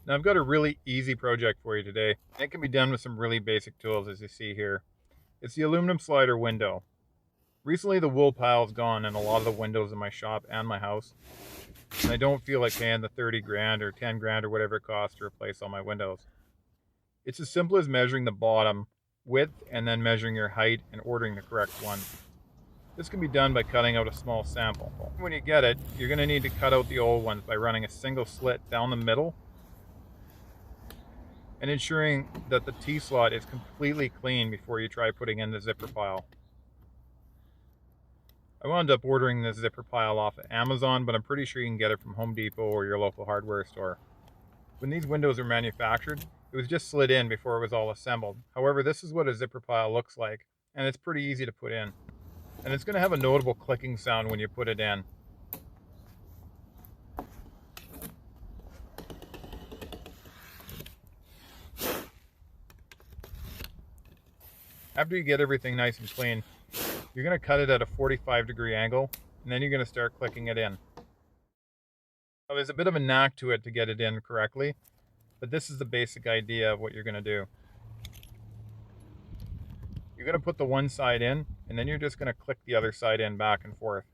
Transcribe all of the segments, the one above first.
Now I've got a really easy project for you today. It can be done with some really basic tools as you see here. It's the aluminum slider window. Recently the wool pile is gone in a lot of the windows in my shop and my house, and I don't feel like paying the 30 grand or 10 grand or whatever it costs to replace all my windows. It's as simple as measuring the bottom width and then measuring your height and ordering the correct ones. This can be done by cutting out a small sample. When you get it, you're going to need to cut out the old ones by running a single slit down the middle and ensuring that the T-slot is completely clean before you try putting in the zipper pile. I wound up ordering this zipper pile off of Amazon, but I'm pretty sure you can get it from Home Depot or your local hardware store. When these windows are manufactured, it was just slid in before it was all assembled. However, this is what a zipper pile looks like, and it's pretty easy to put in. And it's going to have a notable clicking sound when you put it in. After you get everything nice and clean, you're going to cut it at a 45-degree angle, and then you're going to start clicking it in. Now, there's a bit of a knack to it to get it in correctly, but this is the basic idea of what you're going to do. You're going to put the one side in, and then you're just going to click the other side in back and forth.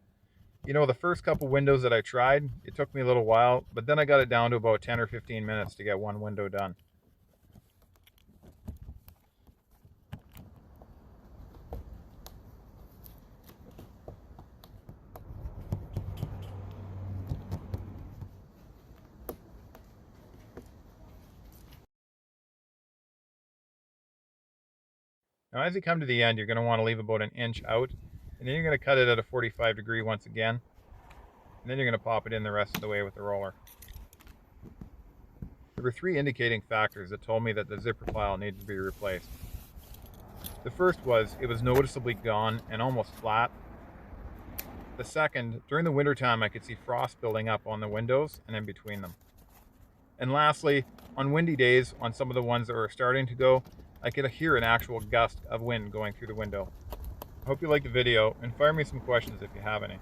You know, the first couple windows that I tried, it took me a little while, but then I got it down to about 10 or 15 minutes to get one window done. Now, as you come to the end, you're going to want to leave about an inch out, and then you're going to cut it at a 45-degree once again, and then you're going to pop it in the rest of the way with the roller. There were three indicating factors that told me that the zipper pile needed to be replaced. The first was it was noticeably gone and almost flat. The second, during the wintertime, I could see frost building up on the windows and in between them. And lastly, on windy days, on some of the ones that were starting to go, I could hear an actual gust of wind going through the window. I hope you liked the video, and fire me some questions if you have any.